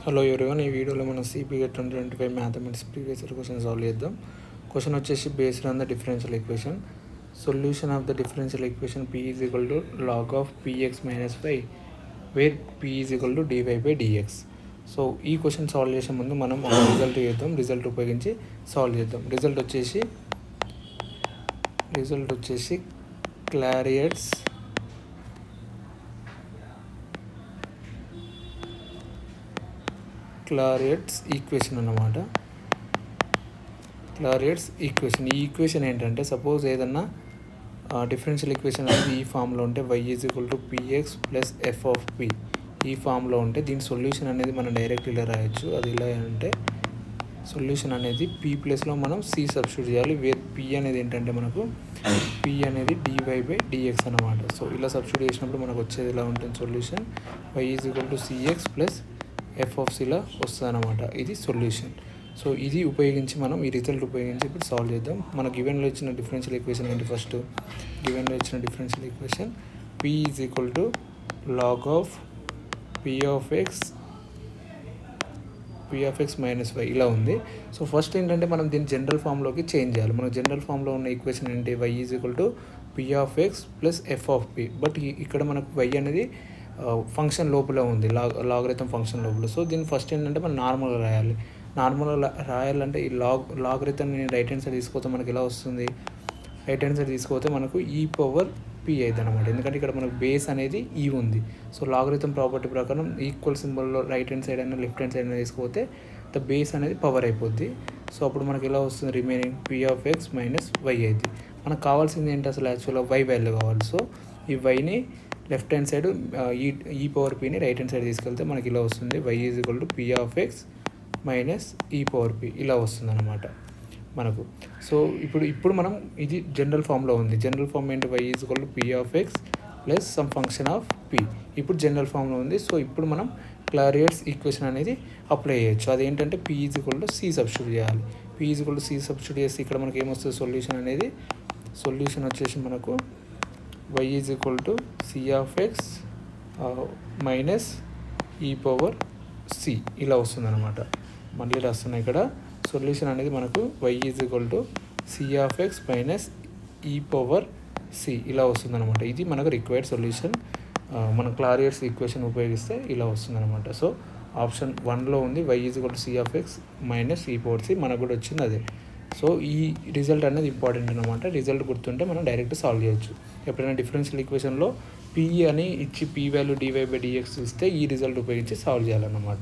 Hello everyone, ఈ వీడియోలో మనం CPGET 2025 mathematics previous year question solve చేద్దాం. క్వశ్చన్ వచ్చేసి based on the differential equation. Solution of the differential equation p is equal to log of px minus y where p is equal to dy by dx. So ఈ question solve చేసే ముందు మనం result చేద్దాం. Result ఉపయోగించి solve చేద్దాం. Result వచ్చేసి క్లారియట్స్ equation అన్నమాట. క్లారియట్స్ equation, ఈ ఈక్వేషన్ ఏంటంటే, సపోజ్ ఏదన్నా డిఫరెన్షియల్ ఈక్వేషన్ అనేది ఈ ఫామ్లో ఉంటే y is equal to px plus F of p ఈ ఫామ్లో ఉంటే దీని సొల్యూషన్ అనేది మనం డైరెక్ట్ ఇలా రాయొచ్చు. అది ఇలా అంటే సొల్యూషన్ అనేది p ప్లస్లో మనం c సబ్స్టిట్యూట్ చేయాలి. వేర్ p అనేది ఏంటంటే మనకు p అనేది dy బై dx అన్నమాట. సో ఇలా సబ్స్టిట్యూట్ చేసినప్పుడు మనకు వచ్చేది ఇలా ఉంటుంది solution y is equal to cx plus F of సిలా వస్తుంది అనమాట. ఇది సొల్యూషన్. సో ఇది ఉపయోగించి మనం ఈ రిజల్ట్ ఉపయోగించి ఇప్పుడు సాల్వ్ చేద్దాం. మన గివెన్లో ఇచ్చిన డిఫరెన్షియల్ ఈక్వేషన్ ఏంటి? ఫస్ట్ గివెన్లో ఇచ్చిన differential equation p is equal to log of p of x minus y ఇలా ఉంది. సో ఫస్ట్ ఏంటంటే మనం దీన్ని జనరల్ ఫామ్లోకి చేంజ్ చేయాలి. మన జనరల్ ఫామ్లో ఉన్న ఈక్వేషన్ ఏంటి? y is equal to p of x plus F of p. But ఇక్కడ మనకు y అనేది ఫంక్షన్ లోపల ఉంది, లాగరిథం ఫంక్షన్ లోపల. సో దీన్ని ఫస్ట్ ఏంటంటే మనం నార్మల్గా రాయాలి. నార్మల్గా రాయాలంటే ఈ లాగరిథంని రైట్ హ్యాండ్ సైడ్ తీసుకుపోతే మనకి ఎలా వస్తుంది? రైట్ హ్యాండ్ సైడ్ తీసుకుపోతే మనకు ఈ పవర్ p అవుతుంది అనమాట. ఎందుకంటే ఇక్కడ మనకు బేస్ అనేది ఈ ఉంది. సో లాగరిథం ప్రాపర్టీ ప్రకారం ఈక్వల్ సింబల్లో రైట్ హ్యాండ్ సైడ్ అయినా లెఫ్ట్ హ్యాండ్ సైడ్ అయినా తీసుకుపోతే ద బేస్ అనేది పవర్ అయిపోద్ది. సో అప్పుడు మనకి ఎలా వస్తుంది? Remaining p of x minus y అయింది. మనకు కావాల్సింది ఏంటి అసలు? యాక్చువల్గా y వాల్యూ కావాలి. సో ఈ వైని లెఫ్ట్ హ్యాండ్ సైడ్ ఈ పవర్ పీని రైట్ హ్యాండ్ సైడ్ తీసుకెళ్తే మనకి ఇలా వస్తుంది y is equal to p of x minus ఈ పవర్ p ఇలా వస్తుంది అనమాట మనకు. సో ఇప్పుడు మనం ఇది జనరల్ ఫామ్లో ఉంది. జనరల్ ఫామ్ ఏంటి? y is equal to p of x plus sum function of p ఇప్పుడు జనరల్ ఫామ్లో ఉంది. సో ఇప్పుడు మనం క్లారియట్స్ ఈక్వేషన్ అనేది అప్లై చేయొచ్చు. అదేంటంటే p is equal to c substitute చేయాలి. p is equal to c substitute చేస్తే ఇక్కడ మనకి ఏమొస్తుంది? సొల్యూషన్ వచ్చేసి మనకు y is equal to c of x minus ఈ పవర్ c ఇలా వస్తుంది అనమాట. మళ్ళీ రాస్తున్నా ఇక్కడ సొల్యూషన్ అనేది మనకు y is equal to c of x minus ఈ పవర్ c ఇలా వస్తుంది అనమాట. ఇది మనకు రిక్వైర్డ్ సొల్యూషన్. మనం క్లారియట్స్ ఈక్వేషన్ ఉపయోగిస్తే ఇలా వస్తుంది అనమాట. సో ఆప్షన్ 1లో ఉంది y is equal to c of x minus ఈ పవర్ c, మనకు కూడా వచ్చింది అదే. సో ఈ రిజల్ట్ అనేది ఇంపార్టెంట్ అనమాట. రిజల్ట్ గుర్తుంటే మనం డైరెక్ట్ సాల్వ్ చేయొచ్చు. ఎప్పుడైనా డిఫరెన్షియల్ ఈక్వేషన్లో p అని ఇచ్చి p value dy by dx ఇస్తే ఈ రిజల్ట్ ఉపయోగించి సాల్వ్ చేయాలన్నమాట.